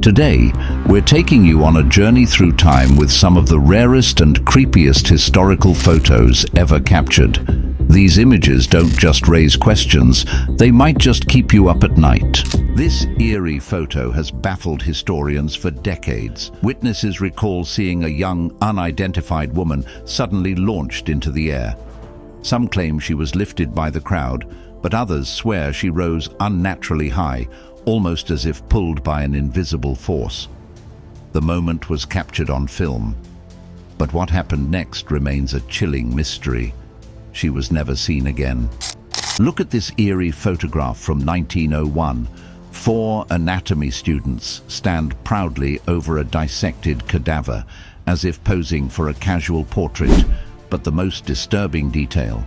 Today, we're taking you on a journey through time with some of the rarest and creepiest historical photos ever captured. These images don't just raise questions, they might just keep you up at night. This eerie photo has baffled historians for decades. Witnesses recall seeing a young, unidentified woman suddenly launched into the air. Some claim she was lifted by the crowd, but others swear she rose unnaturally high, almost as if pulled by an invisible force. The moment was captured on film, but what happened next remains a chilling mystery. She was never seen again. Look at this eerie photograph from 1901. 4 anatomy students stand proudly over a dissected cadaver, as if posing for a casual portrait. But the most disturbing detail,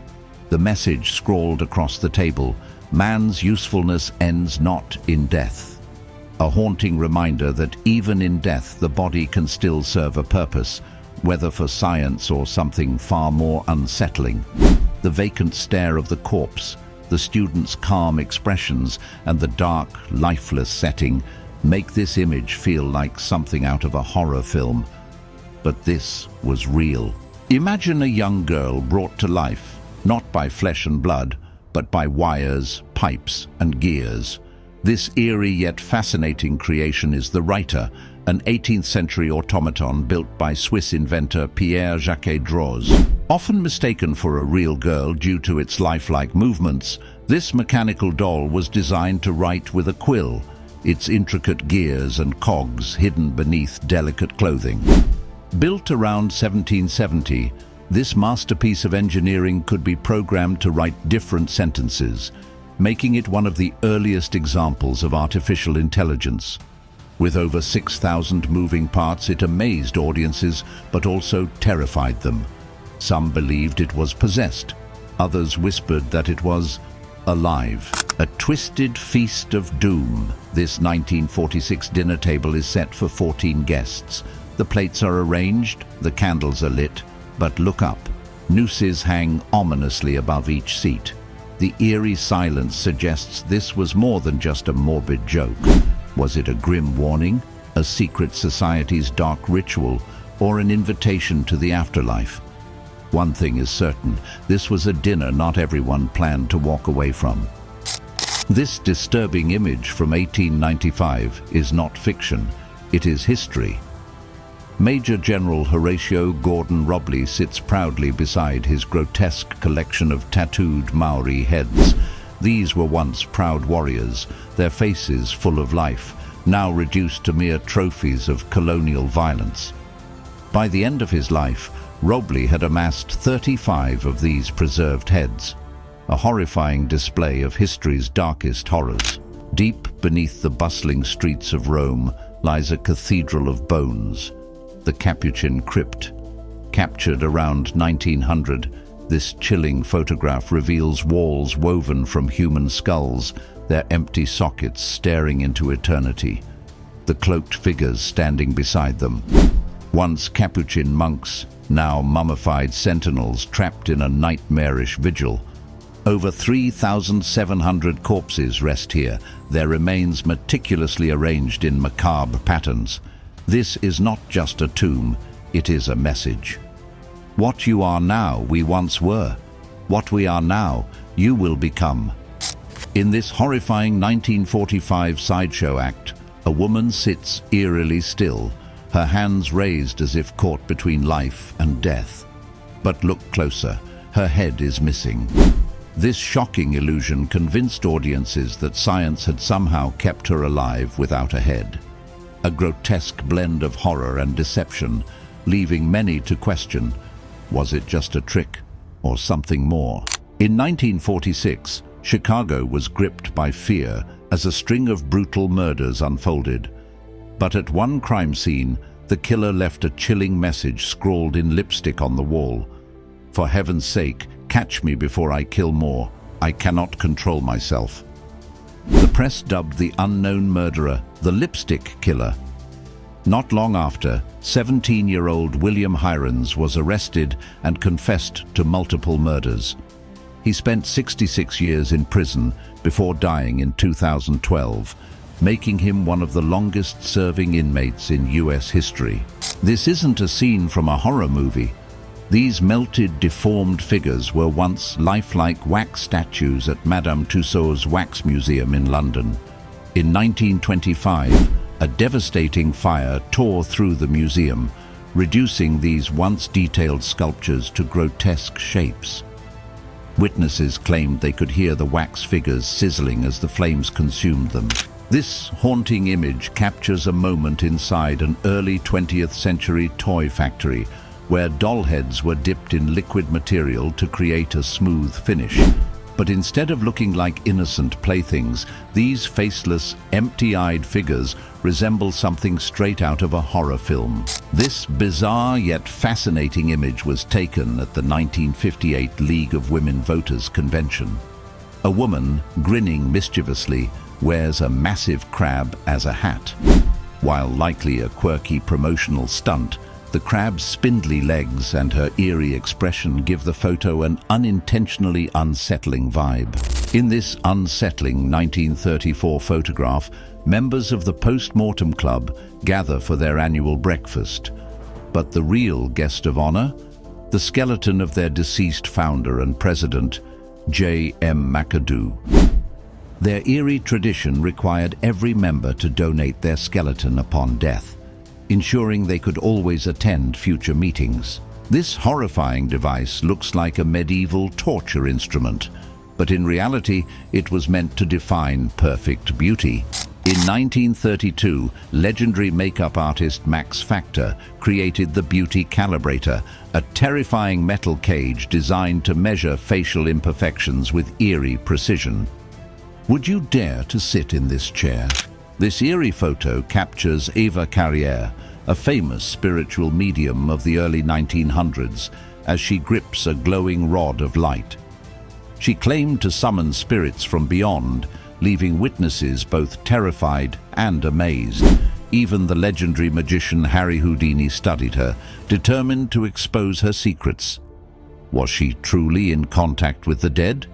the message scrawled across the table: man's usefulness ends not in death. A haunting reminder that even in death the body can still serve a purpose, whether for science or something far more unsettling. The vacant stare of the corpse, the students' calm expressions, and the dark, lifeless setting make this image feel like something out of a horror film. But this was real. Imagine a young girl brought to life, not by flesh and blood, but by wires, pipes, and gears. This eerie yet fascinating creation is the Reiter, an 18th century automaton built by Swiss inventor Pierre-Jacques Droz. Often mistaken for a real girl due to its lifelike movements, this mechanical doll was designed to write with a quill, its intricate gears and cogs hidden beneath delicate clothing. Built around 1770, this masterpiece of engineering could be programmed to write different sentences, making it one of the earliest examples of artificial intelligence. With over 6,000 moving parts, it amazed audiences, but also terrified them. Some believed it was possessed. Others whispered that it was alive. A twisted feast of doom. This 1946 dinner table is set for 14 guests. The plates are arranged, the candles are lit, but look up. Nooses hang ominously above each seat. The eerie silence suggests this was more than just a morbid joke. Was it a grim warning, a secret society's dark ritual, or an invitation to the afterlife? One thing is certain, this was a dinner not everyone planned to walk away from. This disturbing image from 1895 is not fiction, it is history. Major General Horatio Gordon Robley sits proudly beside his grotesque collection of tattooed Maori heads. These were once proud warriors, their faces full of life, now reduced to mere trophies of colonial violence. By the end of his life, Robley had amassed 35 of these preserved heads, a horrifying display of history's darkest horrors. Deep beneath the bustling streets of Rome lies a cathedral of bones, the Capuchin Crypt. Captured around 1900, this chilling photograph reveals walls woven from human skulls, their empty sockets staring into eternity, the cloaked figures standing beside them. Once Capuchin monks, now mummified sentinels trapped in a nightmarish vigil. Over 3,700 corpses rest here, their remains meticulously arranged in macabre patterns. This is not just a tomb, it is a message. What you are now, we once were. What we are now, you will become. In this horrifying 1945 sideshow act, a woman sits eerily still, her hands raised as if caught between life and death. But look closer, her head is missing. This shocking illusion convinced audiences that science had somehow kept her alive without a head. A grotesque blend of horror and deception, leaving many to question, was it just a trick or something more? In 1946, Chicago was gripped by fear as a string of brutal murders unfolded. But at one crime scene, the killer left a chilling message scrawled in lipstick on the wall. "For heaven's sake, catch me before I kill more. I cannot control myself." The press dubbed the unknown murderer the Lipstick Killer. Not long after, 17-year-old William Hirons was arrested and confessed to multiple murders. He spent 66 years in prison before dying in 2012. making him one of the longest-serving inmates in US history. This isn't a scene from a horror movie. These melted, deformed figures were once lifelike wax statues at Madame Tussauds Wax Museum in London. In 1925, a devastating fire tore through the museum, reducing these once detailed sculptures to grotesque shapes. Witnesses claimed they could hear the wax figures sizzling as the flames consumed them. This haunting image captures a moment inside an early 20th century toy factory where doll heads were dipped in liquid material to create a smooth finish. But instead of looking like innocent playthings, these faceless, empty-eyed figures resemble something straight out of a horror film. This bizarre yet fascinating image was taken at the 1958 League of Women Voters Convention. A woman, grinning mischievously, wears a massive crab as a hat. While likely a quirky promotional stunt, the crab's spindly legs and her eerie expression give the photo an unintentionally unsettling vibe. In this unsettling 1934 photograph, members of the Post-Mortem Club gather for their annual breakfast. But the real guest of honor? The skeleton of their deceased founder and president, J.M. McAdoo. Their eerie tradition required every member to donate their skeleton upon death, ensuring they could always attend future meetings. This horrifying device looks like a medieval torture instrument, but in reality it was meant to define perfect beauty. In 1932, legendary makeup artist Max Factor created the Beauty Calibrator, a terrifying metal cage designed to measure facial imperfections with eerie precision. Would you dare to sit in this chair? This eerie photo captures Eva Carrière, a famous spiritual medium of the early 1900s, as she grips a glowing rod of light. She claimed to summon spirits from beyond, leaving witnesses both terrified and amazed. Even the legendary magician Harry Houdini studied her, determined to expose her secrets. Was she truly in contact with the dead?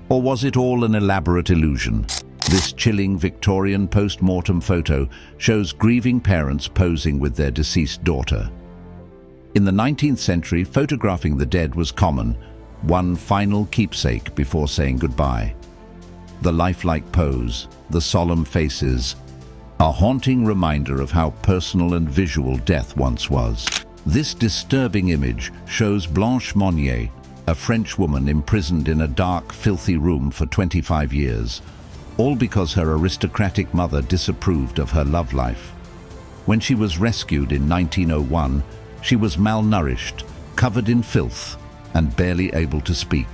Or was it all an elaborate illusion? This chilling Victorian post-mortem photo shows grieving parents posing with their deceased daughter. In the 19th century, photographing the dead was common, one final keepsake before saying goodbye. The lifelike pose, the solemn faces, a haunting reminder of how personal and visual death once was. This disturbing image shows Blanche Monnier, a French woman imprisoned in a dark, filthy room for 25 years, all because her aristocratic mother disapproved of her love life. When she was rescued in 1901, she was malnourished, covered in filth, and barely able to speak.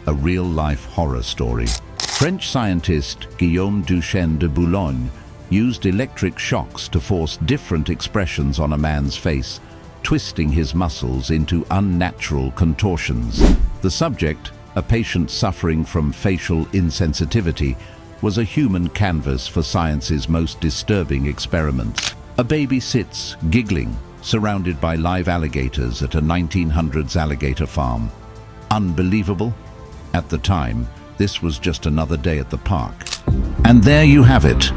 A real-life horror story. French scientist Guillaume Duchenne de Boulogne used electric shocks to force different expressions on a man's face, twisting his muscles into unnatural contortions. The subject, a patient suffering from facial insensitivity, was a human canvas for science's most disturbing experiments. A baby sits, giggling, surrounded by live alligators at a 1900s alligator farm. Unbelievable? At the time, this was just another day at the park. And there you have it.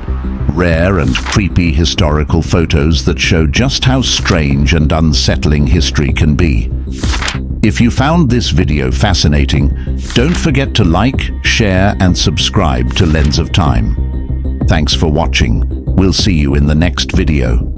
Rare and creepy historical photos that show just how strange and unsettling history can be. If you found this video fascinating, don't forget to like, share, and subscribe to Lens of Time. Thanks for watching. We'll see you in the next video.